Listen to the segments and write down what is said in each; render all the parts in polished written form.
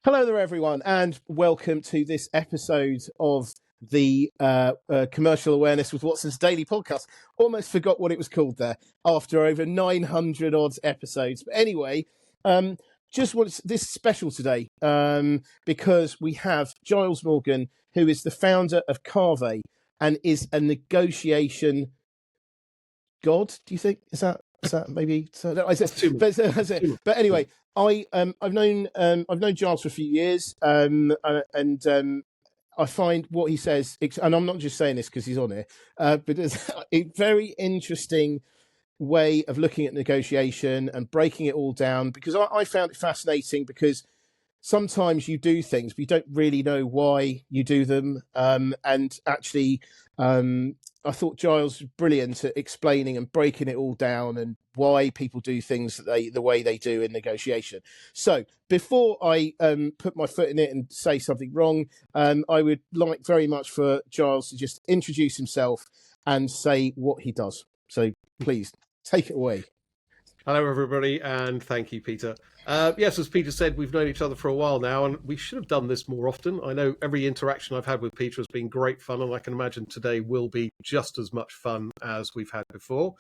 Hello there, everyone, and welcome to this episode of the Commercial Awareness with Watson's Daily podcast. Almost forgot what it was called there after over 900 odd episodes. But anyway, just want this special today because we have Giles Morgan, who is the founder of Kahvay and is a negotiation god. Do you think is that maybe? So, no, but anyway. I've known Giles for a few years, and I find what he says, and I'm not just saying this because he's on here, but it's a very interesting way of looking at negotiation and breaking it all down. Because I found it fascinating because sometimes you do things, but you don't really know why you do them, and actually. I thought Giles was brilliant at explaining and breaking it all down and why people do things the way they do in negotiation. So before I put my foot in it and say something wrong, I would like very much for Giles to just introduce himself and say what he does. So please take it away. Hello, everybody, and thank you, Peter. Yes, as Peter said, we've known each other for a while now, and we should have done this more often. I know every interaction I've had with Peter has been great fun, and I can imagine today will be just as much fun as we've had before.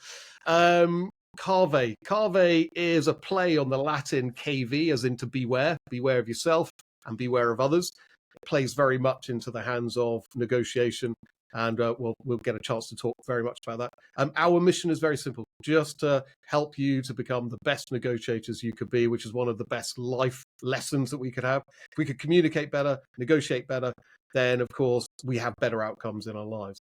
Kahvay. Kahvay is a play on the Latin KV, as in to beware. Beware of yourself and beware of others. It plays very much into the hands of negotiation, and we'll get a chance to talk very much about that. Our mission is very simple, just to help you to become the best negotiators you could be, which is one of the best life lessons that we could have. If we could communicate better, negotiate better, then, of course, we have better outcomes in our lives.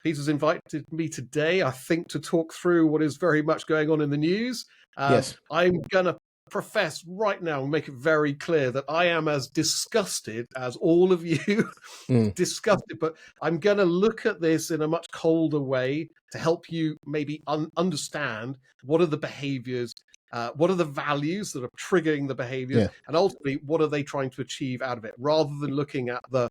Peter's invited me today, I think, to talk through what is very much going on in the news. Yes. I'm going to profess right now and make it very clear that I am as disgusted as all of you disgusted, but I'm going to look at this in a much colder way to help you maybe understand what are the behaviors, what are the values that are triggering the behaviors, and ultimately what are they trying to achieve out of it, rather than looking at the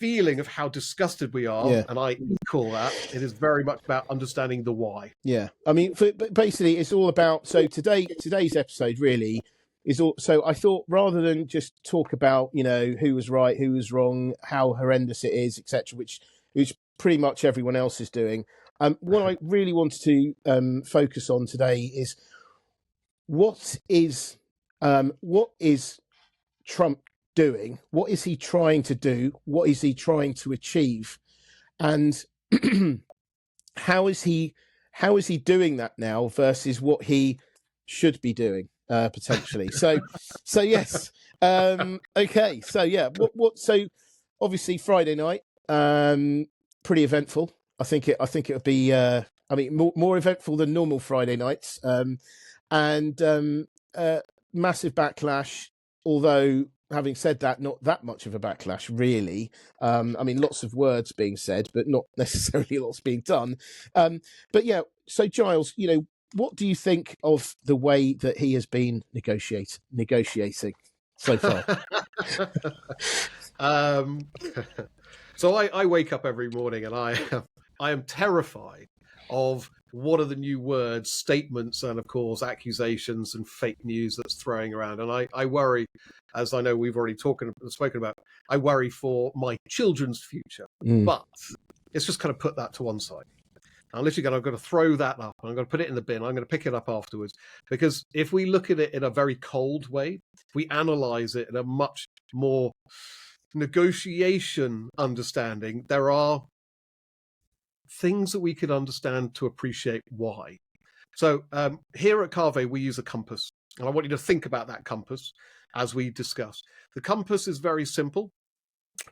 feeling of how disgusted we are, and I call that. It is very much about understanding the why. Yeah, I mean, basically, it's all about. So today's episode really is all. So I thought rather than just talk about who was right, who was wrong, how horrendous it is, etc., which pretty much everyone else is doing. What I really wanted to focus on today is what is Trump doing? What is he trying to do? What is he trying to achieve? And how is he doing that now versus what he should be doing potentially? So yes. Okay. So yeah. So obviously Friday night, pretty eventful. I think it'll be. I mean, more eventful than normal Friday nights. And massive backlash. Although, having said that, not that much of a backlash, really. I mean, lots of words being said, but not necessarily lots being done. But yeah, so Giles, what do you think of the way that he has been negotiating so far? So I wake up every morning and I am terrified of what are the new words, statements, and of course accusations and fake news that's throwing around. And I worry, as I know we've already spoken about, I worry for my children's future. But let's just kind of put that to one side. I'm literally I'm going to throw that up. I'm going to put it in the bin. I'm going to pick it up afterwards. Because if we look at it in a very cold way, if we analyze it in a much more negotiation understanding, there are things that we could understand to appreciate why. So here at Kahvay, we use a compass. And I want you to think about that compass as we discuss. The compass is very simple.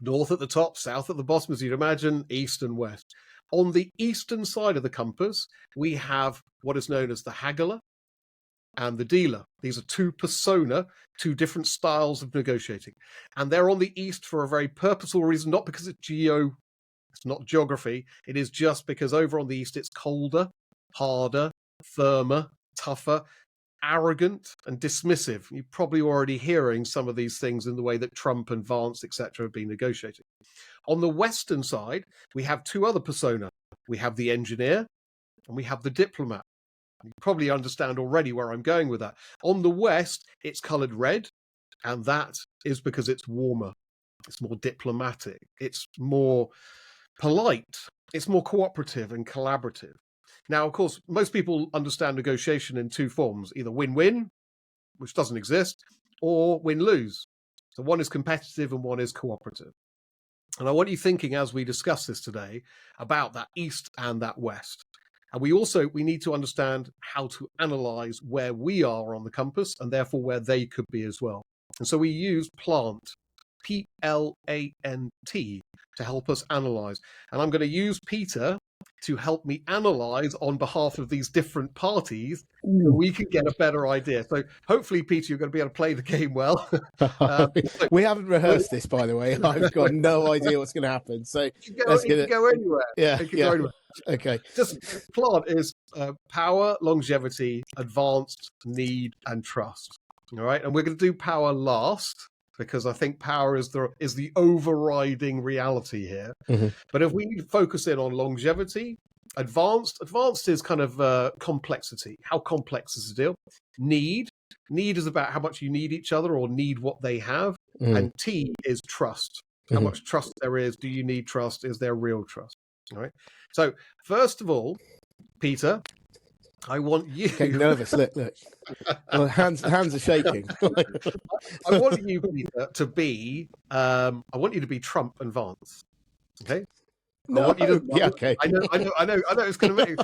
North at the top, south at the bottom, as you'd imagine, east and west. On the eastern side of the compass, we have what is known as the haggler and the dealer. These are two persona, two different styles of negotiating. And they're on the east for a very purposeful reason, not because it's not geography. It is just because over on the east, it's colder, harder, firmer, tougher, arrogant and dismissive. You're probably already hearing some of these things in the way that Trump and Vance, etc., have been negotiating. On the western side, we have two other persona. We have the engineer and we have the diplomat. You probably understand already where I'm going with that. On the west, it's coloured red. And that is because it's warmer, it's more diplomatic, it's more polite, it's more cooperative and collaborative. Now, of course, most people understand negotiation in two forms, either win-win, which doesn't exist, or win-lose. So one is competitive and one is cooperative. And I want you thinking as we discuss this today about that East and that West. And we need to understand how to analyze where we are on the compass and therefore where they could be as well. And so we use plant, P-L-A-N-T, to help us analyze. And I'm going to use Peter to help me analyze on behalf of these different parties so we can get a better idea. So hopefully, Peter, you're going to be able to play the game well. We haven't rehearsed this, by the way. I've got no idea what's going to happen. So it can go anywhere. Yeah, it can go anywhere. Okay. Just plant is power, longevity, advanced, need, and trust. All right, and we're going to do power last because I think power is the overriding reality here. Mm-hmm. But if we focus in on longevity, advanced is kind of complexity. How complex is the deal? Need is about how much you need each other or need what they have. And T is trust. How much trust there is. Do you need trust? Is there real trust? All right. So first of all, Peter, I want you. Getting nervous. Look. Well, hands are shaking. I want you, Peter, to be. I want you to be Trump and Vance. Okay. No. I want you to, yeah. Okay. I know. It's going to make.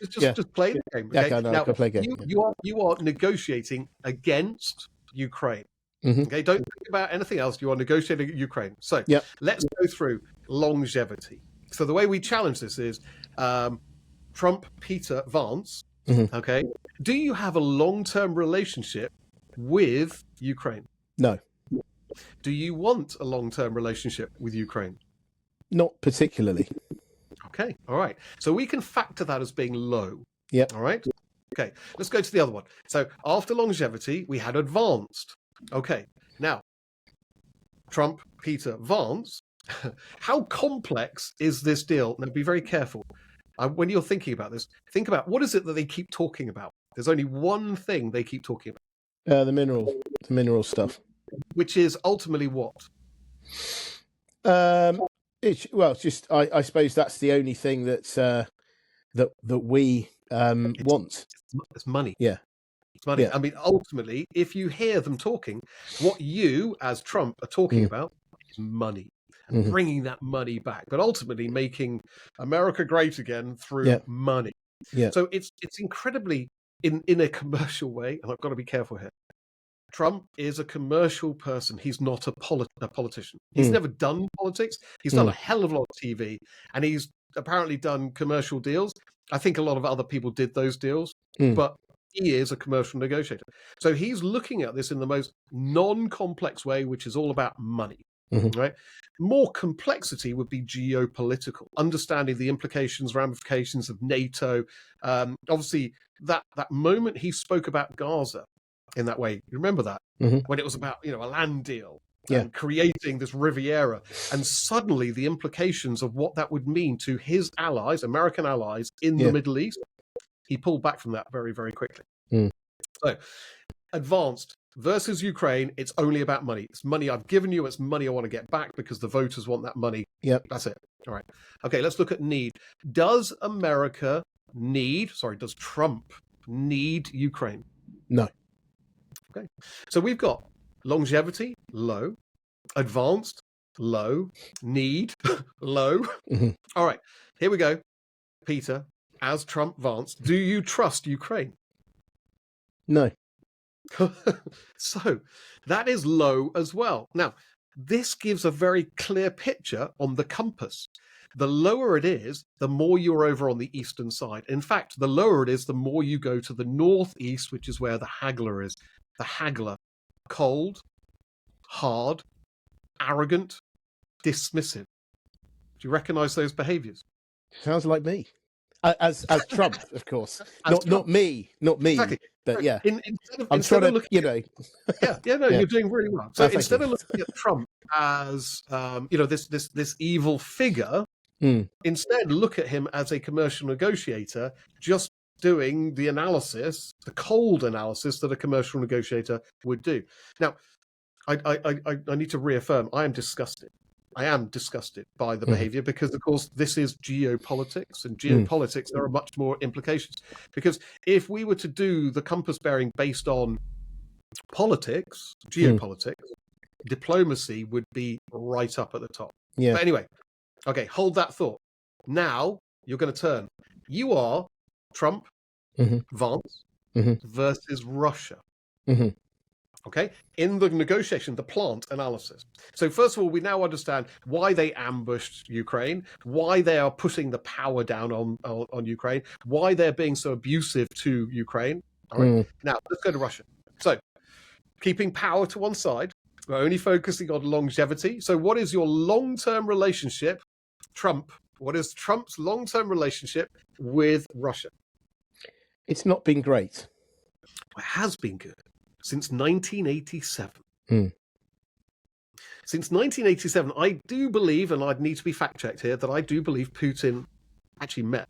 Just play the game. Okay. Yeah, now play the game. You are negotiating against Ukraine. Mm-hmm. Okay. Don't think about anything else. You are negotiating Ukraine. So let's go through longevity. So the way we challenge this is Trump, Peter, Vance. Mm-hmm. Okay. Do you have a long-term relationship with Ukraine? No. Do you want a long-term relationship with Ukraine? Not particularly. Okay. All right. So we can factor that as being low. Yeah. All right. Okay. Let's go to the other one. So after longevity, we had advanced. Okay. Now, Trump, Peter, Vance. How complex is this deal? Now, be very careful. When you're thinking about this, think about what is it that they keep talking about? There's only one thing they keep talking about. The mineral stuff. Which is ultimately what? It's just I suppose that's the only thing that we want. It's money. Yeah. It's money. Yeah. I mean, ultimately, if you hear them talking, what you as Trump are talking about is money. And bringing that money back, but ultimately making America great again through money. Yeah. So it's incredibly in a commercial way, and I've got to be careful here. Trump is a commercial person. He's not a politician. He's never done politics. He's done a hell of a lot of TV, and he's apparently done commercial deals. I think a lot of other people did those deals, but he is a commercial negotiator. So he's looking at this in the most non-complex way, which is all about money. Right. More complexity would be geopolitical, understanding the implications, ramifications of NATO. Obviously, that moment he spoke about Gaza in that way, you remember that when it was about a land deal and creating this Riviera, and suddenly the implications of what that would mean to his allies, American allies in the Middle East. He pulled back from that very, very quickly. So, advanced. Versus Ukraine, it's only about money. It's money I've given you. It's money I want to get back because the voters want that money. Yep. That's it. All right. Okay, let's look at need. Does Trump need Ukraine? No. Okay. So we've got longevity, low, advanced, low, need, low. All right. Here we go. Peter, as Trump Vance, do you trust Ukraine? No. So that is low as well. Now, this gives a very clear picture on the compass. The lower it is, the more you're over on the eastern side. In fact, the lower it is, the more you go to the northeast, which is where the haggler is. The haggler, cold, hard, arrogant, dismissive. Do you recognize those behaviors? Sounds like me. As Trump, of course. Not me. Exactly. But yeah, I'm trying to, you're doing really well. So instead of looking at Trump as this evil figure, instead look at him as a commercial negotiator, just doing the analysis, the cold analysis that a commercial negotiator would do. Now, I need to reaffirm, I am disgusted. I am disgusted by the behavior because, of course, this is geopolitics, and geopolitics, there are much more implications. Because if we were to do the compass bearing based on politics, geopolitics, diplomacy would be right up at the top. Yeah. But anyway, okay, hold that thought. Now you're going to turn. You are Trump, Vance, versus Russia. Okay, in the negotiation, the plant analysis. So first of all, we now understand why they ambushed Ukraine, why they are putting the power down on Ukraine, why they're being so abusive to Ukraine. All right, now let's go to Russia. So keeping power to one side, we're only focusing on longevity. So what is your long-term relationship, Trump? What is Trump's long-term relationship with Russia? It's not been great. It has been good. Since 1987. Since 1987, I do believe, and I'd need to be fact-checked here, that I do believe Putin actually met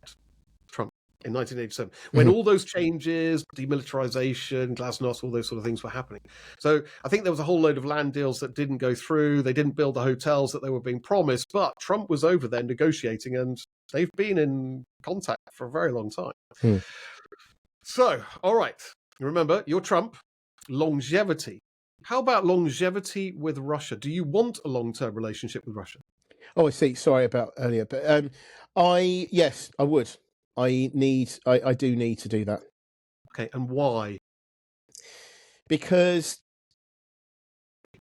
Trump in 1987, when all those changes, demilitarization, glasnost, all those sort of things were happening. So I think there was a whole load of land deals that didn't go through. They didn't build the hotels that they were being promised, but Trump was over there negotiating, and they've been in contact for a very long time. So, all right, remember, you're Trump. Longevity. How about longevity with Russia? Do you want a long-term relationship with Russia? Oh, I see. Sorry about earlier, but yes, I would. I do need to do that. Okay, and why? Because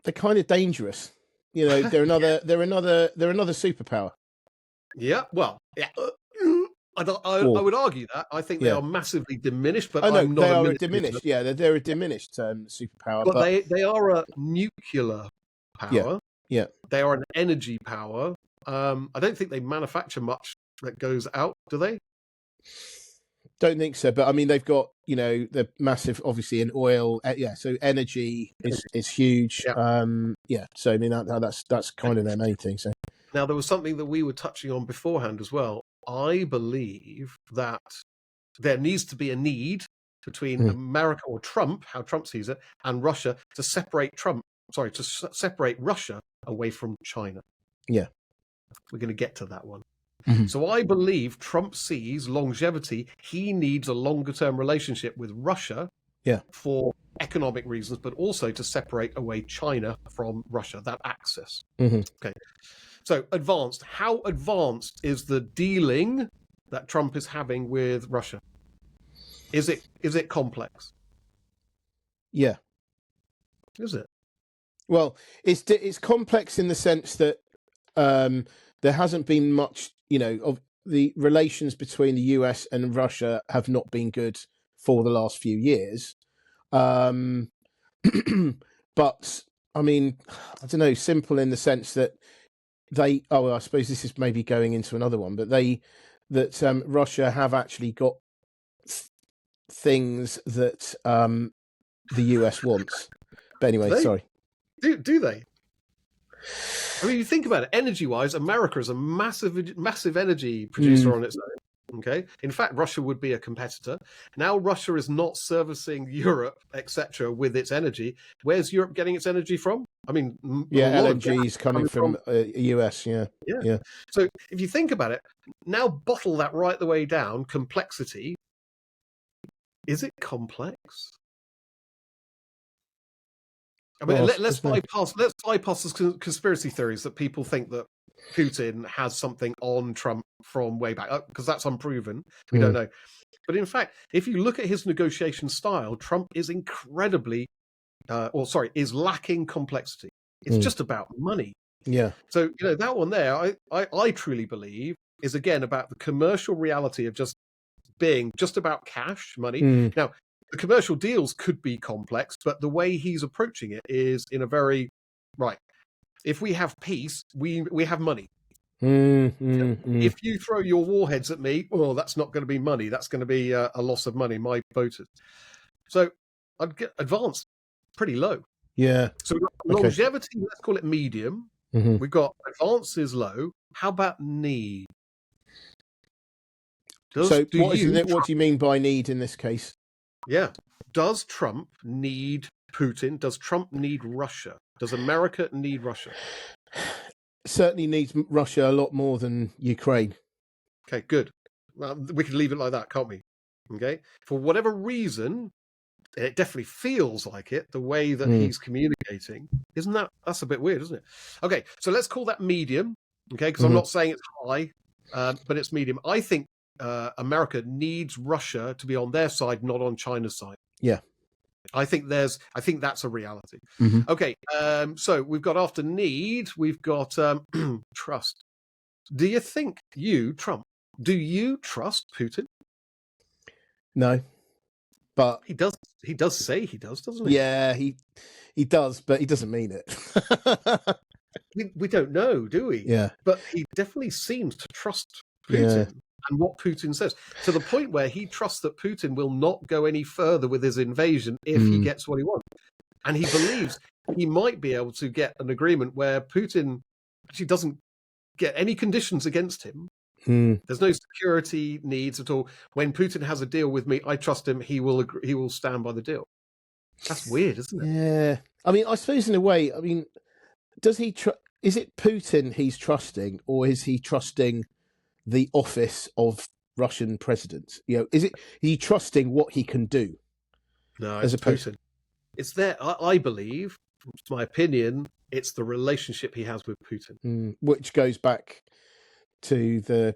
they're kind of dangerous. You know, they're another superpower. Yeah. Well, yeah. I would argue that. I think they are massively diminished, but I'm not. They are diminished. Yeah, they're a diminished superpower. But they are a nuclear power. Yeah. They are an energy power. I don't think they manufacture much that goes out, do they? Don't think so. But I mean, they've got, the massive, obviously, in oil. So energy is huge. Yeah. So I mean, that's kind of their main thing. So now there was something that we were touching on beforehand as well. I believe that there needs to be a need between America or Trump, how Trump sees it, and Russia to separate Russia away from China. Yeah. We're going to get to that one. So I believe Trump sees longevity. He needs a longer term relationship with Russia for economic reasons, but also to separate away China from Russia, that axis. Okay. So advanced. How advanced is the dealing that Trump is having with Russia? Is it complex? Yeah. Is it? Well, it's complex in the sense that there hasn't been much, of the relations between the US and Russia have not been good for the last few years. But I mean, I don't know, simple in the sense that I suppose this is maybe going into another one, but Russia have actually got things that the US wants. But anyway, sorry. Do they? I mean, you think about it, energy-wise, America is a massive energy producer on its own. Okay, in fact, Russia would be a competitor. Now, Russia is not servicing Europe, etc., with its energy. Where's Europe getting its energy from? I mean, LNG is coming from US. Yeah. So, if you think about it, now bottle that right the way down. Complexity. Is it complex? I mean, let's bypass the conspiracy theories that people think that Putin has something on Trump from way back, because that's unproven. We don't know. But in fact, if you look at his negotiation style, Trump is is lacking complexity. It's just about money. Yeah. So, that one there, I truly believe is, again, about the commercial reality of just being just about cash, money. Now, the commercial deals could be complex, but the way he's approaching it is in a very, if we have peace, we have money. If you throw your warheads at me, well, that's not going to be money. That's going to be a loss of money, my voters. So I'd get advanced pretty low. Yeah. So longevity, let's call it medium. We've got advance is low. How about need? What do you mean by need in this case? Yeah. Does Trump need Putin? Does Trump need Russia? Does America need Russia? Certainly needs Russia a lot more than Ukraine. Okay, good. Well, we can leave it like that, can't we? Okay. For whatever reason, it definitely feels like it, the way that he's communicating. That's a bit weird, isn't it? Okay, so let's call that medium, okay, because I'm not saying it's high, but it's medium. I think America needs Russia to be on their side, not on China's side. Yeah. I think that's a reality. Okay, so we've got after need, we've got trust. Do you think Trump, do you trust Putin? No. But he does say he does, doesn't he? Yeah, he does, but he doesn't mean it. we don't know, do we? Yeah. But he definitely seems to trust Putin and what Putin says, to the point where he trusts that Putin will not go any further with his invasion if he gets what he wants. And he believes he might be able to get an agreement where Putin actually doesn't get any conditions against him. There's no security needs at all. When Putin has a deal with me, I trust him. He will agree, he will stand by the deal. That's weird, isn't it? Yeah. I mean, I suppose in a way, I mean, does he is it Putin he's trusting, or is he trusting the office of Russian president? Is he trusting what he can do? No, it's Putin. It's there. I believe, it's my opinion, it's the relationship he has with Putin. Which goes back to the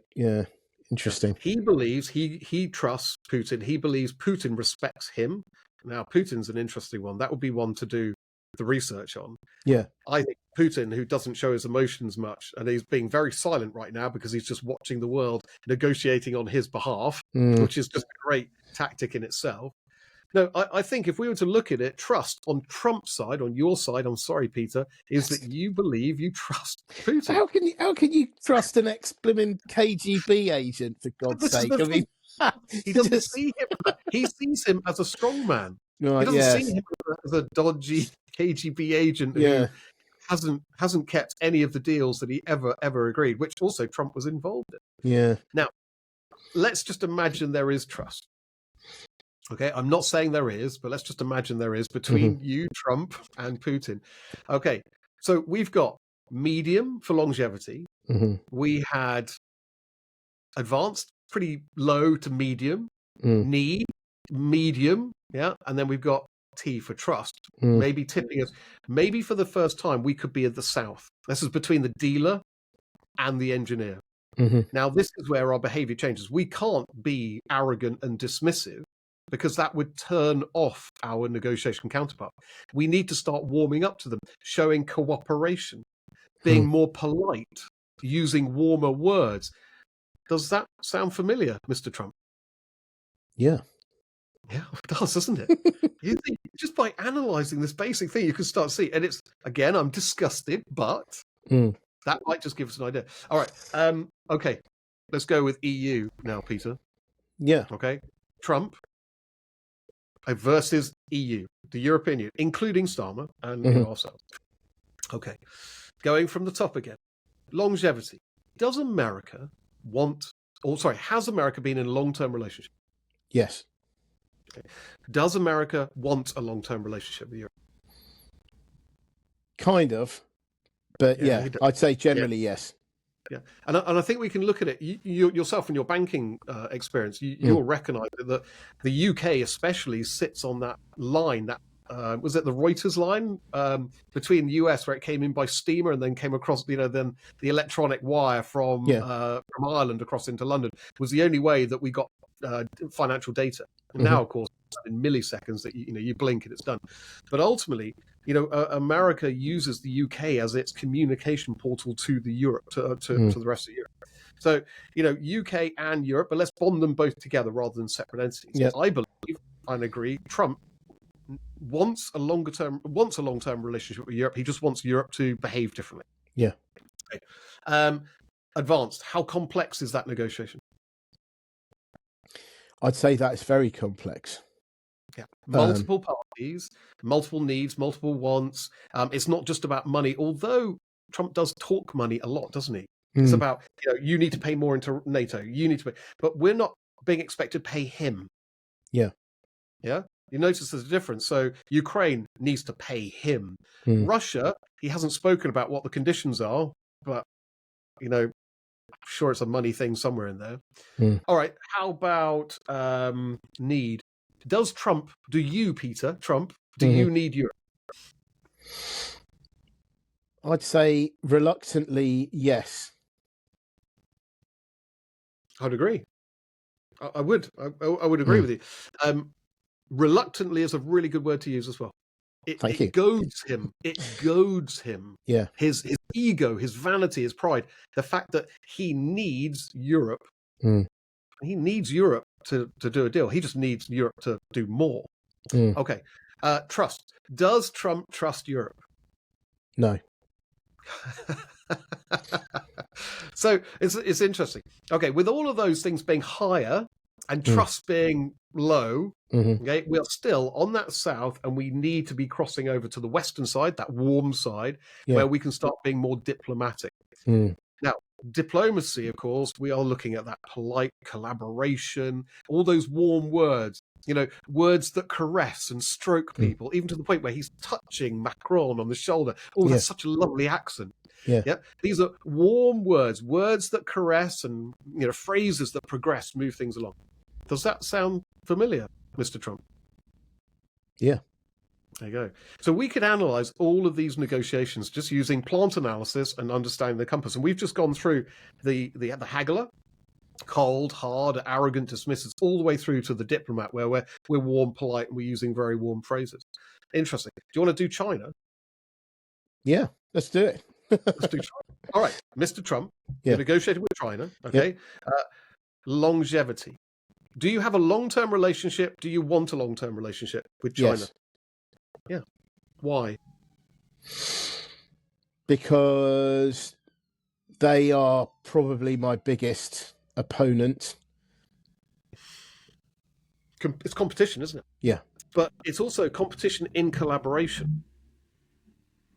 interesting. He believes he trusts Putin. He believes Putin respects him. Now, Putin's an interesting one. That would be one to do the research on. Yeah. I think Putin, who doesn't show his emotions much, and he's being very silent right now because he's just watching the world negotiating on his behalf, which is just a great tactic in itself. No, I think if we were to look at it, trust on Trump's side, on your side, I'm sorry, Peter, is that you believe you trust Putin. How can you trust an ex-blimmin' KGB agent, for God's sake? I mean, he doesn't see him. He sees him as a strong man. Right, he doesn't see him as a dodgy KGB agent who hasn't kept any of the deals that he ever agreed, which also Trump was involved in. Yeah. Now, let's just imagine there is trust. Okay, I'm not saying there is, but let's just imagine there is between you, Trump, and Putin. Okay, so we've got medium for longevity. We had advanced, pretty low to medium, need, medium, and then we've got T for trust, maybe tipping us. Maybe for the first time, we could be at the south. This is between the dealer and the engineer. Now, this is where our behavior changes. We can't be arrogant and dismissive, because that would turn off our negotiation counterpart. We need to start warming up to them, showing cooperation, being more polite, using warmer words. Does that sound familiar, Mr. Trump? Yeah. Yeah, it does, doesn't it? You think just by analysing this basic thing, you can start to see. And it's, again, I'm disgusted, but that might just give us an idea. All right. Okay. Let's go with EU now, Peter. Yeah. Okay. Trump versus EU, the European Union, including Starmer and ourselves. Okay, going from the top again. Longevity. Does America has America been in a long-term relationship? Yes. Okay. Does America want a long-term relationship with Europe? Kind of, but I'd say generally yes. Yeah, and I think we can look at it. You yourself and your banking experience, you'll recognise that the UK especially sits on that line. That was it the Reuters line between the US, where it came in by steamer and then came across, then the electronic wire from Ireland across into London was the only way that we got financial data. And now, of course, in milliseconds that you blink and it's done. But ultimately, America uses the UK as its communication portal to the Europe, to the rest of Europe. So, UK and Europe, but let's bond them both together rather than separate entities. Yep. I believe and agree, Trump wants a long-term relationship with Europe. He just wants Europe to behave differently. Yeah. Okay. Advanced. How complex is that negotiation? I'd say that is very complex. Yeah, multiple parties, multiple needs, multiple wants. It's not just about money, although Trump does talk money a lot, doesn't he? It's about, you need to pay more into NATO, you need to pay, but we're not being expected to pay him. Yeah. Yeah. You notice there's a difference. So Ukraine needs to pay him. Mm. Russia, he hasn't spoken about what the conditions are, but, I'm sure it's a money thing somewhere in there. Mm. All right. How about need? Do you, Peter Trump, do Mhm. you need Europe? I'd say reluctantly, yes. I'd agree. I would. I would agree with you. Reluctantly is a really good word to use as well. Thank you. It goads him. It goads him. Yeah. His ego, his vanity, his pride. The fact that he needs Europe. Mm. He needs Europe to do a deal. He just needs Europe to do more. Mm. Okay. Trust. Does Trump trust Europe? No. So it's interesting. Okay, with all of those things being higher and trust being low, okay, we are still on that south, and we need to be crossing over to the western side, that warm side, where we can start being more diplomatic. Now, diplomacy, of course, we are looking at that polite collaboration, all those warm words, words that caress and stroke people, even to the point where he's touching Macron on the shoulder. Oh, that's such a lovely accent. Yeah. These are warm words, words that caress, and phrases that progress, move things along. Does that sound familiar, Mr. Trump? Yeah. There you go. So we could analyze all of these negotiations just using plant analysis and understanding the compass. And we've just gone through the haggler, cold, hard, arrogant, dismissive, all the way through to the diplomat, where we're warm, polite, and we're using very warm phrases. Interesting. Do you want to do China? Yeah, let's do it. Let's do China. All right, Mr. Trump, you negotiated with China. Okay. Longevity. Do you have a long-term relationship? Do you want a long-term relationship with China? Yes. Yeah. Why? Because they are probably my biggest opponent. It's competition, isn't it? Yeah. But it's also competition in collaboration.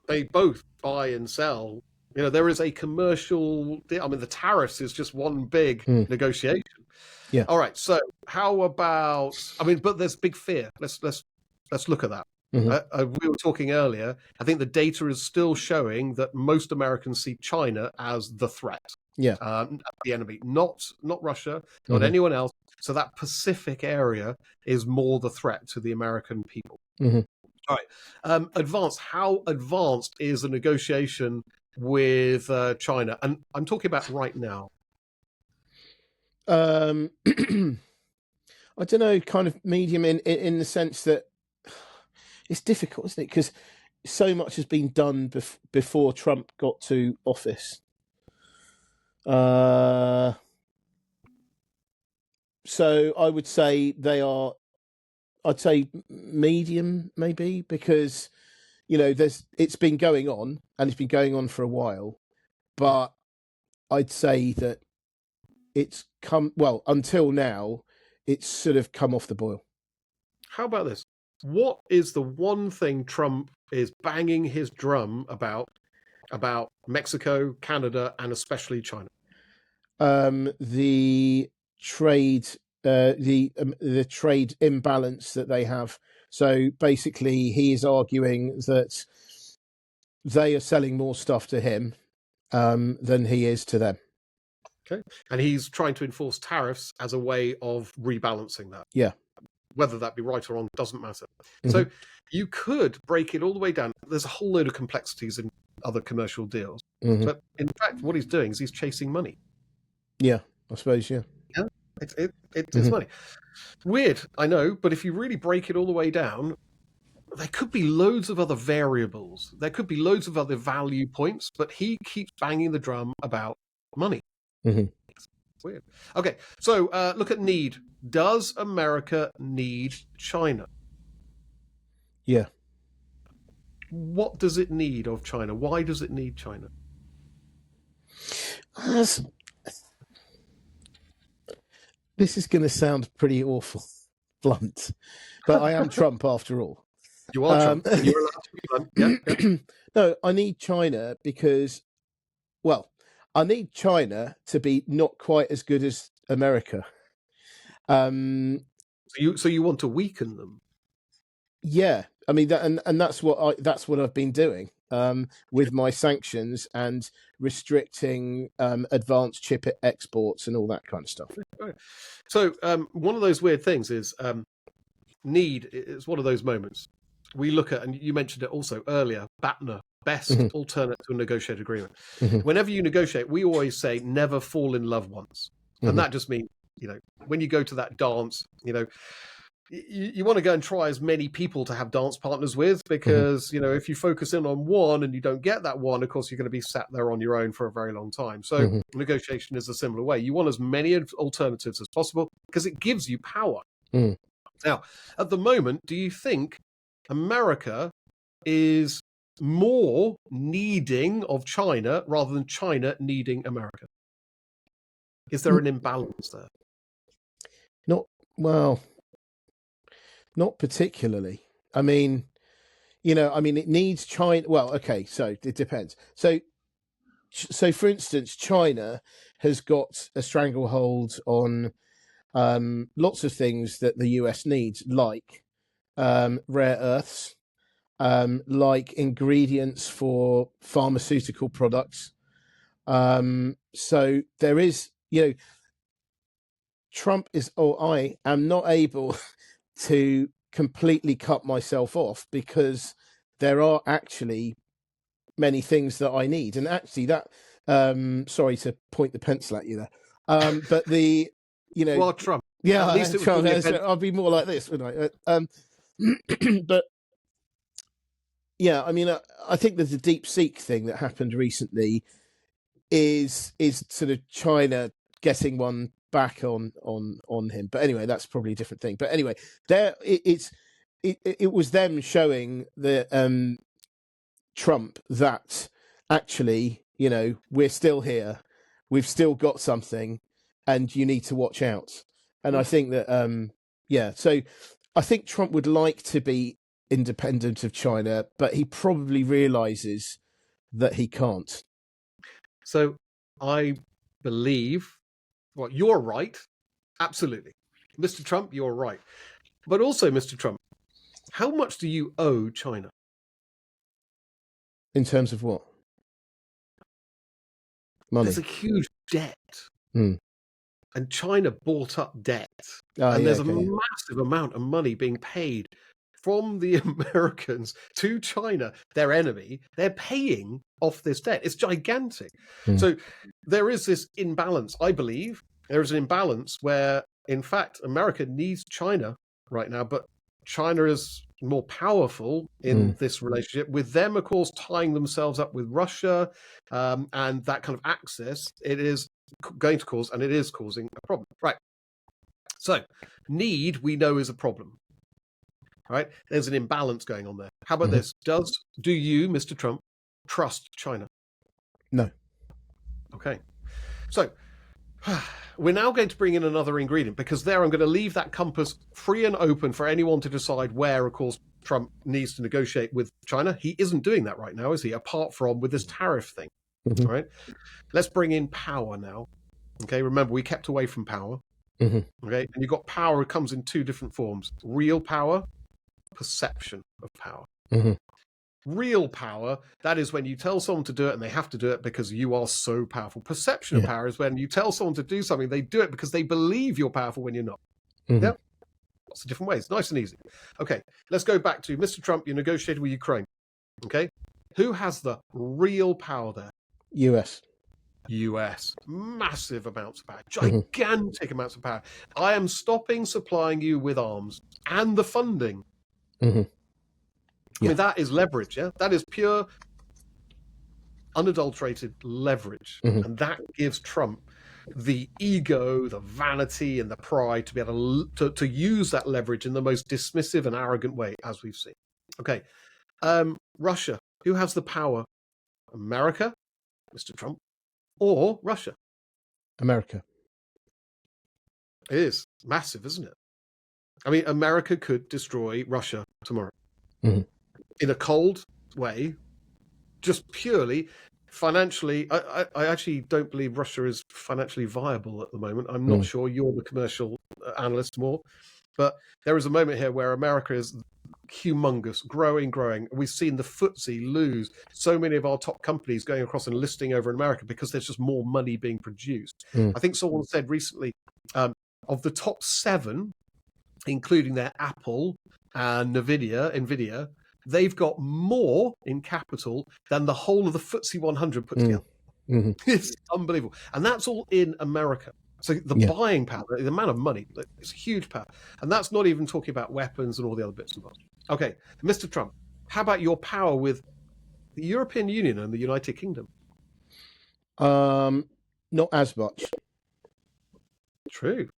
They both buy and sell. There is a commercial. The tariffs is just one big negotiation. Yeah. All right. So how about? But there's big fear. Let's look at that. We were talking earlier. I think the data is still showing that most Americans see China as the threat. Yeah. The enemy, not Russia, not anyone else. So that Pacific area is more the threat to the American people. All right. Advanced. How advanced is the negotiation with China? And I'm talking about right now. I don't know, kind of medium in the sense that it's difficult, isn't it? Because so much has been done before Trump got to office. So I would say I'd say medium, maybe, because it's been going on, and it's been going on for a while, but I'd say that it's until now, it's sort of come off the boil. How about this? What is the one thing Trump is banging his drum about Mexico, Canada, and especially China? The trade, the trade imbalance that they have. So basically, he is arguing that they are selling more stuff to him than he is to them. Okay, and he's trying to enforce tariffs as a way of rebalancing that. Yeah. Whether that be right or wrong doesn't matter. So you could break it all the way down. There's a whole load of complexities in other commercial deals. But in fact, what he's doing is he's chasing money. Yeah, I suppose, yeah. Yeah, it's money. Weird, I know, but if you really break it all the way down, there could be loads of other variables. There could be loads of other value points, but he keeps banging the drum about money. It's weird. Okay, so look at need. Does America need China? Yeah. What does it need of China? Why does it need China? This is going to sound pretty awful, blunt, but I am Trump after all. You are Trump. You're allowed to be blunt. Yeah. No, I need China because, I need China to be not quite as good as America. So you want to weaken them? Yeah, I mean that, and that's what I've been doing with my sanctions and restricting advanced chip exports and all that kind of stuff. Right. So one of those weird things is need is one of those moments we look at, and you mentioned it also earlier, BATNA, best Mhm. alternate to a negotiated agreement. Mhm. Whenever you negotiate, we always say never fall in love once. And Mhm. that just means, when you go to that dance, you want to go and try as many people to have dance partners with, Mhm. because if you focus in on one and you don't get that one, of course you're going to be sat there on your own for a very long time. So Mhm. negotiation is a similar way. You want as many alternatives as possible because it gives you power. Mhm. Now, at the moment, do you think America is more needing of China rather than China needing America? Is there an imbalance there? Not well, not particularly. I mean, it needs China. Well, okay, so it depends. So for instance, China has got a stranglehold on lots of things that the US needs, like rare earths, like ingredients for pharmaceutical products. So there is, Trump is, or I am not able to completely cut myself off because there are actually many things that I need. And actually that, sorry to point the pencil at you there. But You are Trump. yeah, At least it was on your pen. I'll be more like this, wouldn't I? But yeah, I mean, I think there's a deep seek thing that happened recently is sort of China getting one back on him. But anyway, that's probably a different thing. But anyway, it was them showing the Trump that actually, we're still here, we've still got something, and you need to watch out. And I think that yeah, so I think Trump would like to be independent of China, but he probably realizes that he can't. So I believe, well, you're right. Absolutely. Mr. Trump, you're right. But also, Mr. Trump, how much do you owe China? In terms of what? There's Money. a huge debt. Mm. And China bought up debt. Oh, And yeah, there's a okay. massive amount of money being paid from the Americans to China, their enemy. They're paying off this debt. It's gigantic. Mm. So there is this imbalance, I believe. There is an imbalance where, in fact, America needs China right now, but China is more powerful in this relationship, with them, of course, tying themselves up with Russia and that kind of access. It is going to cause, and it is causing, a problem. Right. So need, we know, is a problem. Right? There's an imbalance going on there. How about this? Do you, Mr. Trump, trust China? No. Okay. So we're now going to bring in another ingredient, because there I'm going to leave that compass free and open for anyone to decide where, of course, Trump needs to negotiate with China. He isn't doing that right now, is he? Apart from with this tariff thing. All right. Let's bring in power now. Okay. Remember, we kept away from power. Okay. And you've got power. It comes in two different forms: real power, perception of power. Real power, that is when you tell someone to do it and they have to do it because you are so powerful. Perception of power is when you tell someone to do something, they do it because they believe you're powerful when you're not. Yeah. Lots of different ways. Nice and easy. Okay. Let's go back to Mr. Trump. You negotiated with Ukraine. Okay. Who has the real power there? US. Massive amounts of power. Gigantic amounts of power. I am stopping supplying you with arms and the funding. I mean, that is leverage, yeah? That is pure, unadulterated leverage. And that gives Trump the ego, the vanity, and the pride to be able to use that leverage in the most dismissive and arrogant way, as we've seen. Okay. Russia. Who has the power? America, Mr. Trump, or Russia? America. It is massive, isn't it? I mean, America could destroy Russia tomorrow. In a cold way, just purely financially. I actually don't believe Russia is financially viable at the moment. I'm not sure. You're the commercial analyst more. But there is a moment here where America is humongous, growing. We've seen the FTSE lose so many of our top companies going across and listing over in America because there's just more money being produced. I think someone said recently, of the top 7, including their Apple and Nvidia, they've got more in capital than the whole of the FTSE 100 put together. It's unbelievable. And that's all in America. So the buying power, the amount of money, it's huge power. And that's not even talking about weapons and all the other bits and bobs. Okay, Mr. Trump, how about your power with the European Union and the United Kingdom? Not as much. True.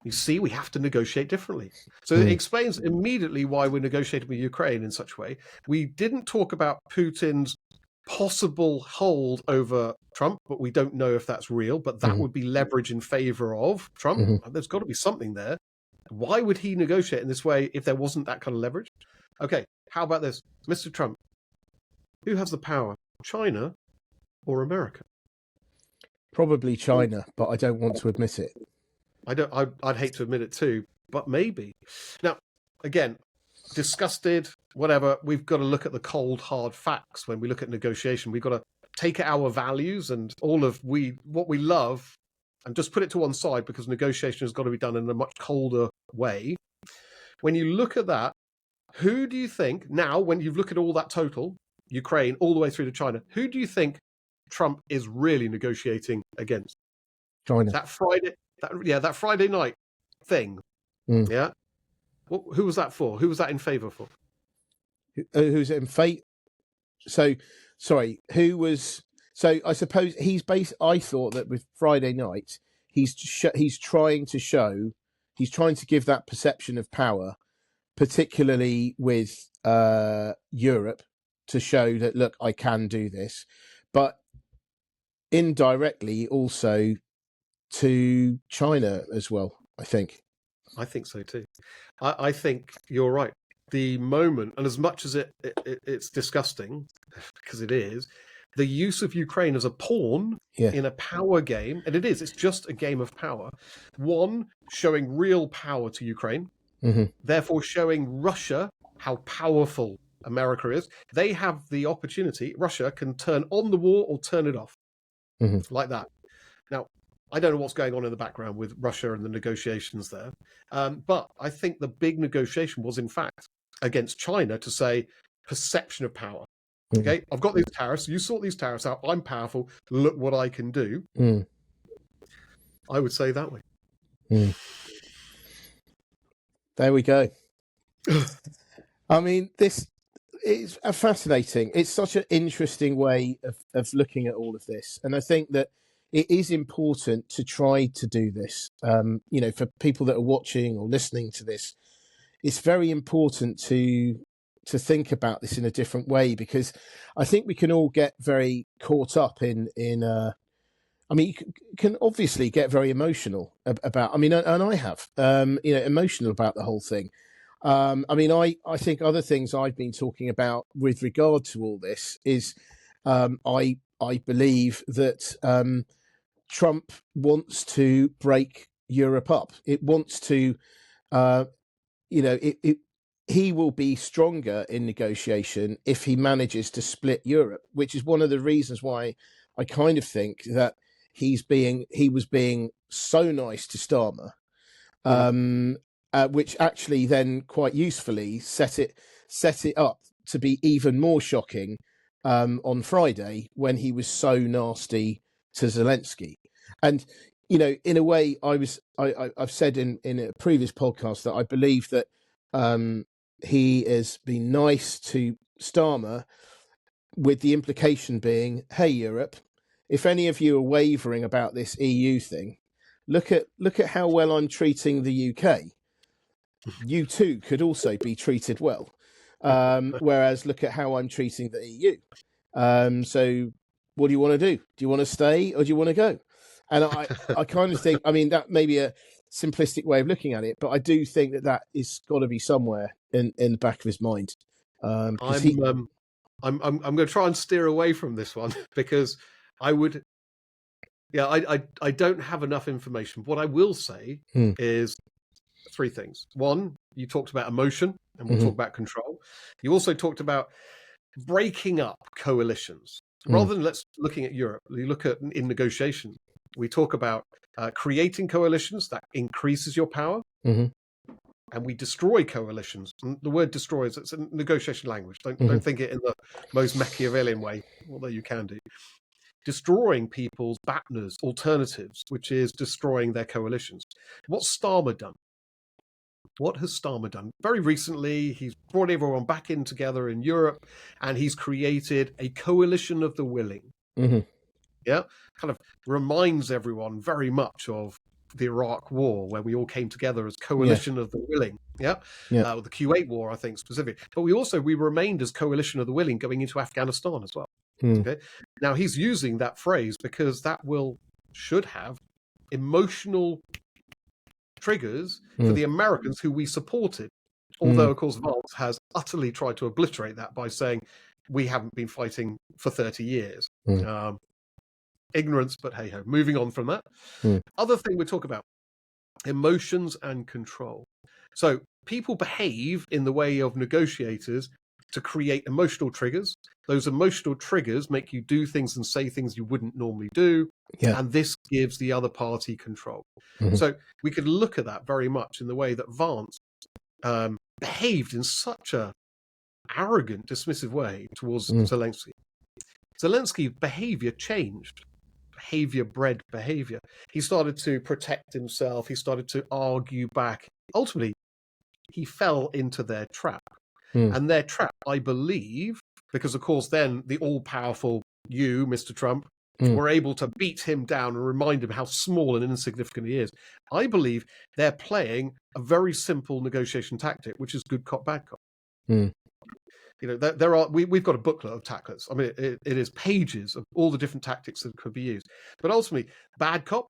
You see, we have to negotiate differently. So it explains immediately why we're negotiating with Ukraine in such a way. We didn't talk about Putin's possible hold over Trump, but we don't know if that's real, but that would be leverage in favor of Trump. There's got to be something there. Why would he negotiate in this way if there wasn't that kind of leverage? Okay, how about this? Mr. Trump, who has the power, China or America? Probably China, but I don't want to admit it. I'd hate to admit it too, but maybe. Now, again, disgusted, whatever, we've got to look at the cold, hard facts when we look at negotiation. We've got to take our values and all of what we love and just put it to one side because negotiation has got to be done in a much colder way. When you look at that, who do you think, now when you look at all that total, Ukraine all the way through to China, who do you think Trump is really negotiating against? China. That Friday night thing. Yeah. Who was that for? Who was that in favour for? Who's it in fate? So, sorry, who was... So I suppose I thought that with Friday night, he's trying to give that perception of power, particularly with Europe, to show that, look, I can do this, but indirectly also to China as well, I think. I think so too. I think you're right. The moment, and as much as it's disgusting, because it is, the use of Ukraine as a pawn in a power game, and it's just a game of power. One, showing real power to Ukraine, therefore showing Russia how powerful America is. They have the opportunity, Russia can turn on the war or turn it off, like that. Now, I don't know what's going on in the background with Russia and the negotiations there, but I think the big negotiation was, in fact, against China to say perception of power. Okay, I've got these tariffs. You sort these tariffs out. I'm powerful. Look what I can do. I would say that way. There we go. I mean, this is fascinating. It's such an interesting way of looking at all of this. And I think that it is important to try to do this. For people that are watching or listening to this, it's very important to think about this in a different way, because I think we can all get very caught up in you can obviously get very emotional about, and I have, emotional about the whole thing. I think other things I've been talking about with regard to all this is, I believe that Trump wants to break Europe up. It wants to, he will be stronger in negotiation if he manages to split Europe, which is one of the reasons why I kind of think that he was being so nice to Starmer, which actually then quite usefully set it up to be even more shocking on Friday when he was so nasty to Zelenskyy. And in a way, I've said in a previous podcast that I believe that he has been nice to Starmer, with the implication being, hey, Europe, if any of you are wavering about this EU thing, look at how well I'm treating the UK. You too could also be treated well. Whereas look at how I'm treating the EU. So what do you want to do? Do you want to stay or do you want to go? And I kind of think, that may be a simplistic way of looking at it, but I do think that is got to be somewhere in the back of his mind. I'm going to try and steer away from this one because I don't have enough information. What I will say is three things. One, you talked about emotion, and we'll talk about control. You also talked about breaking up coalitions. Rather than looking at Europe, you look at in negotiation. We talk about creating coalitions that increases your power, and we destroy coalitions. And the word destroys, it's a negotiation language. Don't think it in the most Machiavellian way, although you can do. Destroying people's partners, alternatives, which is destroying their coalitions. What's Starmer done? What has Starmer done? Very recently, he's brought everyone back in together in Europe, and he's created a coalition of the willing. Yeah, kind of reminds everyone very much of the Iraq War, where we all came together as coalition of the willing. The Kuwait War, I think, specifically. But we remained as coalition of the willing going into Afghanistan as well. Okay. Now he's using that phrase because that should have emotional triggers for the Americans who we supported. Although, of course, Vance has utterly tried to obliterate that by saying we haven't been fighting for 30 years. Ignorance, but hey-ho. Moving on from that. Other thing we talk about, emotions and control. So people behave in the way of negotiators to create emotional triggers. Those emotional triggers make you do things and say things you wouldn't normally do. And this gives the other party control. So we could look at that very much in the way that Vance behaved in such a arrogant, dismissive way towards Zelenskyy. Zelensky's behavior changed. Behavior bred behavior. He started to protect himself. He started to argue back. Ultimately, he fell into their trap. And their trap, I believe, because, of course, then the all-powerful you, Mr. Trump, were able to beat him down and remind him how small and insignificant he is. I believe they're playing a very simple negotiation tactic, which is good cop, bad cop. We've got a booklet of tactics. I mean, it is pages of all the different tactics that could be used. But ultimately, bad cop,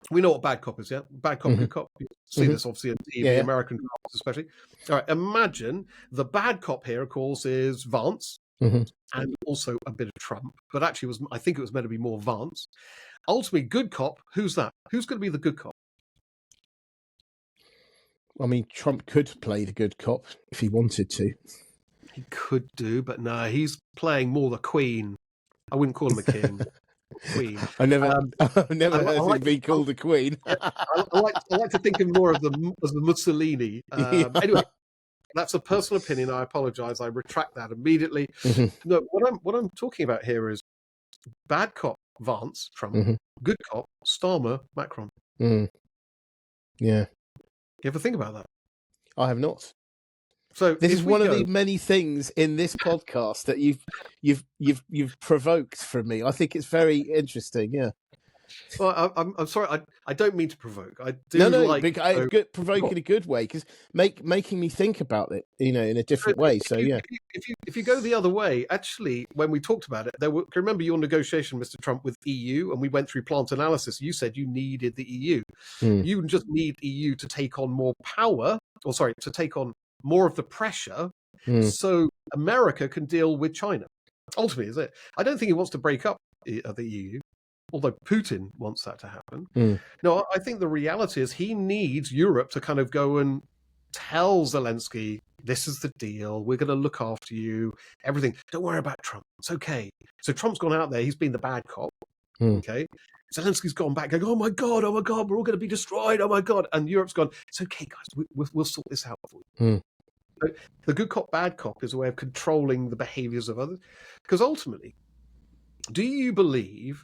we know what bad cop is, yeah? Bad cop, good cop. You see this, obviously, in TV, American dramas especially. All right, imagine the bad cop here, of course, is Vance, and also a bit of Trump. But actually, I think it was meant to be more Vance. Ultimately, good cop, who's that? Who's going to be the good cop? I mean, Trump could play the good cop if he wanted to. He could do, but no, he's playing more the queen. I wouldn't call him a king. Queen. I've never heard him be called a queen. I like to think of more of as the Mussolini. Anyway, that's a personal opinion. I apologize. I retract that immediately. No, what I'm talking about here is bad cop Vance, Trump, good cop Starmer, Macron. Yeah. You ever think about that? I have not. So this is one of the many things in this podcast that you've provoked from me. I think it's very interesting. Yeah. Well, I'm sorry. I don't mean to provoke. I do provoke in a good way, because making me think about it, in a different way. So if you go the other way, actually, when we talked about it, remember your negotiation, Mr. Trump, with EU, and we went through plant analysis. You said you needed the EU. You just need EU to take on more power, to take on more of the pressure, so America can deal with China. Ultimately, is it? I don't think he wants to break up the EU, although Putin wants that to happen. No, I think the reality is he needs Europe to kind of go and tell Zelenskyy, this is the deal, we're going to look after you, everything. Don't worry about Trump. It's okay. So Trump's gone out there, he's been the bad cop. Okay. Zelensky's gone back going, oh my God, we're all going to be destroyed. Oh my God. And Europe's gone, it's okay, guys, we'll sort this out for you. So the good cop, bad cop is a way of controlling the behaviors of others. Because ultimately, do you believe,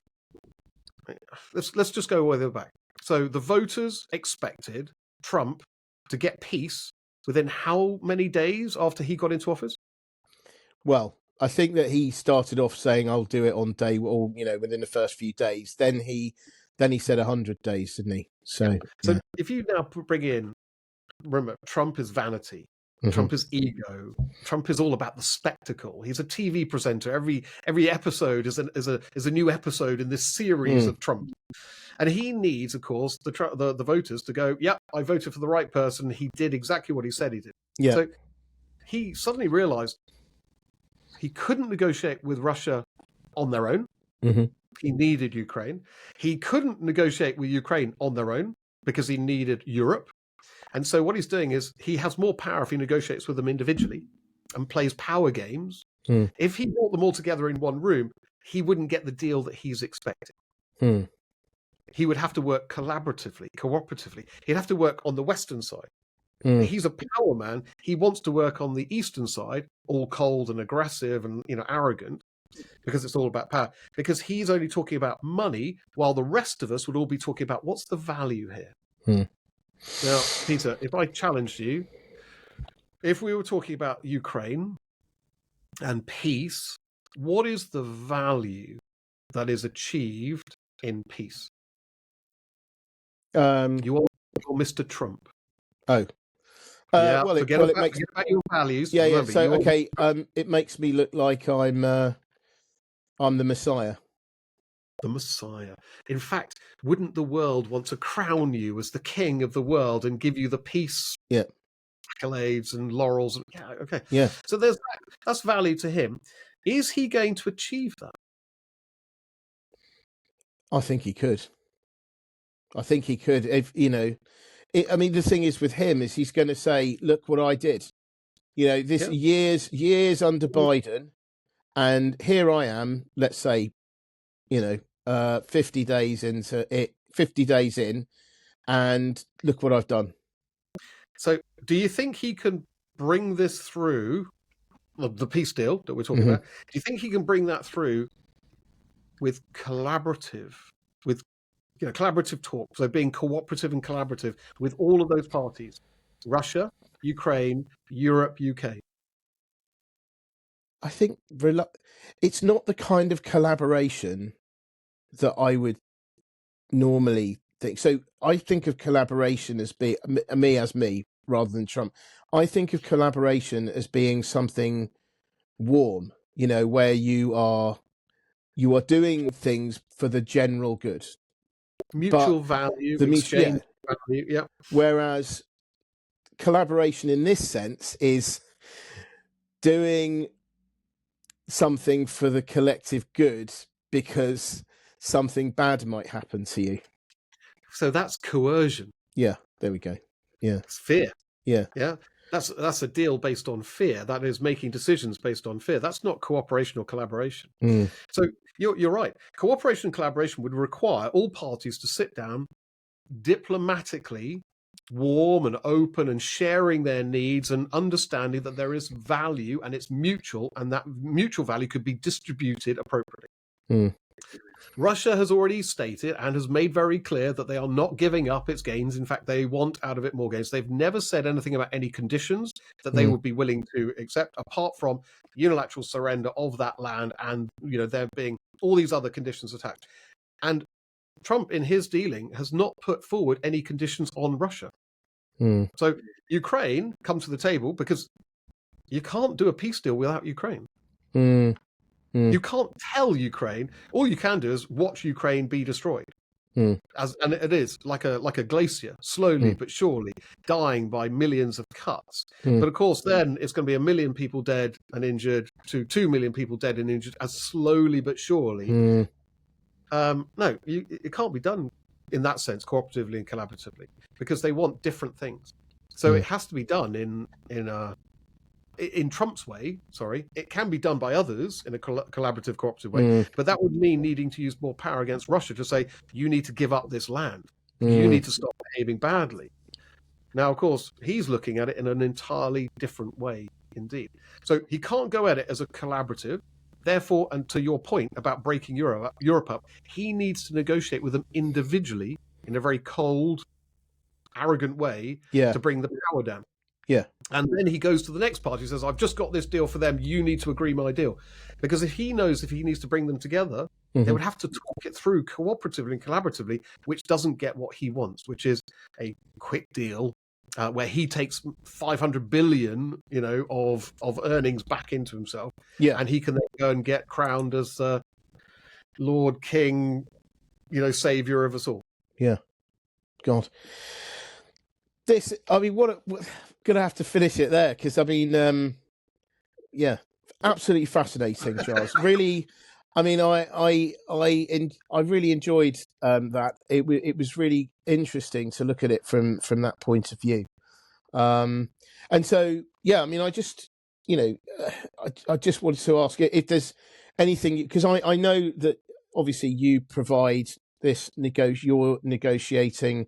let's just go way back. So the voters expected Trump to get peace within how many days after he got into office? Well, I think that he started off saying, I'll do it on day, or, within the first few days. Then he said 100 days, didn't he? So if you now bring in, remember, Trump is vanity. Trump is ego. Trump is all about the spectacle. He's a TV presenter. Every episode is a new episode in this series of Trump, and he needs, of course, the voters to go, yeah, I voted for the right person. He did exactly what he said he did. Yeah. So he suddenly realized he couldn't negotiate with Russia on their own. He needed Ukraine. He couldn't negotiate with Ukraine on their own because he needed Europe. And so what he's doing is he has more power if he negotiates with them individually and plays power games. If he brought them all together in one room, he wouldn't get the deal that he's expecting. He would have to work collaboratively, cooperatively. He'd have to work on the Western side. He's a power man. He wants to work on the Eastern side, all cold and aggressive and arrogant, because it's all about power. Because he's only talking about money, while the rest of us would all be talking about what's the value here. Now, Peter, if I challenged you, if we were talking about Ukraine and peace, what is the value that is achieved in peace? You are Mr. Trump. Oh. Forget about your values. Yeah. Remember, so, okay, it makes me look like I'm the Messiah. The Messiah. In fact, wouldn't the world want to crown you as the king of the world and give you the peace accolades and laurels? Yeah, okay. Yeah. So that's value to him. Is he going to achieve that? I think he could. If the thing is with him is he's going to say, "Look what I did." This years under Biden, and here I am. Let's say, 50 days into it, 50 days in, and look what I've done. So, do you think he can bring this through? The peace deal that we're talking about. Do you think he can bring that through with collaborative talk? So being cooperative and collaborative with all of those parties: Russia, Ukraine, Europe, UK. I think it's not the kind of collaboration that I would normally think. So I think of collaboration as being me rather than Trump. I think of collaboration as being something warm, where you are doing things for the general good. Mutual value, exchange value, yeah. Whereas collaboration in this sense is doing something for the collective good because something bad might happen to you. So that's coercion. Yeah, there we go. Yeah. It's fear. Yeah. Yeah. That's a deal based on fear. That is making decisions based on fear. That's not cooperation or collaboration. So you're right. Cooperation and collaboration would require all parties to sit down diplomatically, warm and open, and sharing their needs and understanding that there is value and it's mutual, and that mutual value could be distributed appropriately. Russia has already stated and has made very clear that they are not giving up its gains. In fact, they want out of it more gains. They've never said anything about any conditions that they would be willing to accept, apart from unilateral surrender of that land and, there being all these other conditions attached. And Trump, in his dealing, has not put forward any conditions on Russia. So Ukraine comes to the table because you can't do a peace deal without Ukraine. You can't tell Ukraine. All you can do is watch Ukraine be destroyed. And it is like a glacier, slowly but surely, dying by millions of cuts. But of course, then it's going to be 1 million people dead and injured to 2 million people dead and injured, as slowly but surely. No, it can't be done in that sense, cooperatively and collaboratively, because they want different things. So it has to be done in Trump's way. It can be done by others in a collaborative, cooperative way, but that would mean needing to use more power against Russia to say, you need to give up this land. You need to stop behaving badly. Now, of course, he's looking at it in an entirely different way indeed. So he can't go at it as a collaborative. Therefore, and to your point about breaking Europe up, he needs to negotiate with them individually in a very cold, arrogant way to bring the power down. Yeah. And then he goes to the next party and says, I've just got this deal for them. You need to agree my deal. Because if he needs to bring them together, they would have to talk it through cooperatively and collaboratively, which doesn't get what he wants, which is a quick deal where he takes 500 billion, of earnings back into himself. Yeah. And he can then go and get crowned as Lord King, savior of us all. Yeah. God. What gonna have to finish it there, because absolutely fascinating, Giles. Really, I mean, I really enjoyed that. It was really interesting to look at it from that point of view. And so, yeah, I mean, I just, I just wanted to ask if there's anything, because I know that obviously you provide this your negotiating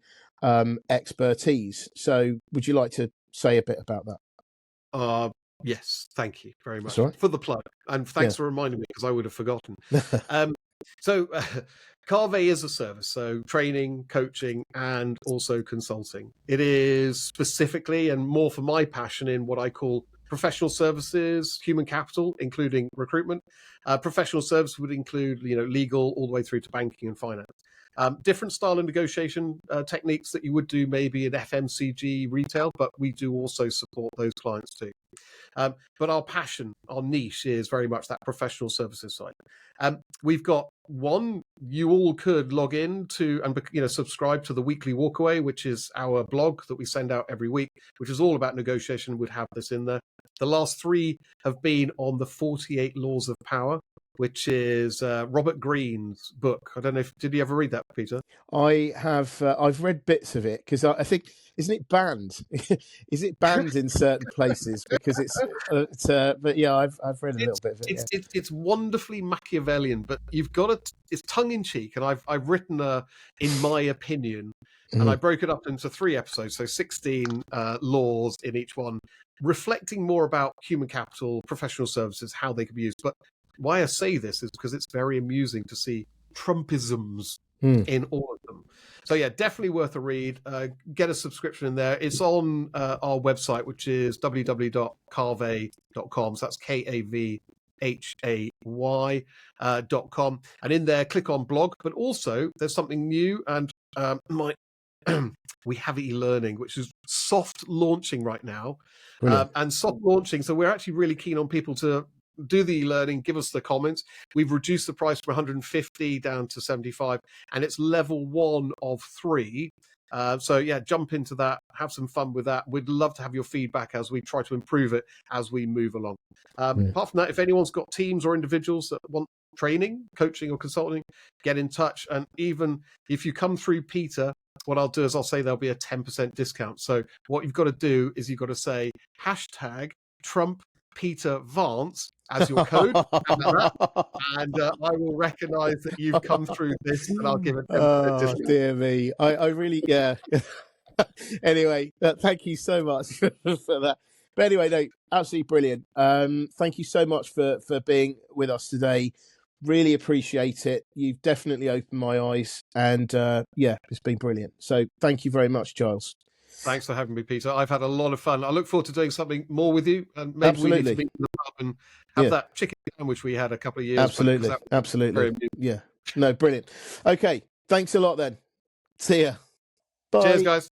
expertise. So would you like to say a bit about that? Yes, thank you very much That's all right. for the plug, and thanks for reminding me, because I would have forgotten. So Kahvay is a service, so training, coaching, and also consulting. It is specifically and more for my passion in what I call professional services, human capital, including recruitment. Professional service would include, legal all the way through to banking and finance. Different style of negotiation techniques that you would do maybe in FMCG retail, but we do also support those clients too. But our passion, our niche is very much that professional services side. We've got one, you all could log in to and subscribe to the Weekly Walkaway, which is our blog that we send out every week, which is all about negotiation, would have this in there. The last 3 have been on the 48 Laws of Power, which is Robert Greene's book. I don't know did you ever read that, Peter? I have. I've read bits of it because I think, isn't it banned? Is it banned in certain places because it's? But yeah, I've read a little bit of it. It's wonderfully Machiavellian, but you've got it. It's tongue in cheek, and I've written in my opinion, and I broke it up into 3 episodes, so 16 laws in each one, reflecting more about human capital, professional services, how they could be used. But why I say this is because it's very amusing to see Trumpisms in all of them. So yeah, definitely worth a read. Get a subscription in there. It's on our website, which is www.kahvay.com. So that's KAVHAY.com. And in there, click on blog. But also, there's something new, and we have e-learning, which is soft launching right now. And soft launching, so we're actually really keen on people to do the e-learning, give us the comments. We've reduced the price from 150 down to 75, and it's level 1 of 3. So yeah, jump into that, have some fun with that. We'd love to have your feedback as we try to improve it as we move along. Apart from that, if anyone's got teams or individuals that want training, coaching, or consulting, get in touch. And even if you come through Peter, what I'll do is I'll say there'll be a 10% discount. So what you've got to do is you've got to say #Trump Peter Vance as your code, and I will recognise that you've come through this, and I'll give it 10% discount. Dear me, I really, yeah. Anyway, thank you so much for that. But anyway, no, absolutely brilliant. Thank you so much for being with us today. Really appreciate it. You've definitely opened my eyes, and yeah, it's been brilliant. So thank you very much, Giles. Thanks for having me, Peter. I've had a lot of fun. I look forward to doing something more with you, and maybe we need to meet in the pub and have that chicken sandwich we had a couple of years Absolutely, absolutely. Yeah, no, brilliant. Okay, thanks a lot then. See ya. Bye. Cheers, guys.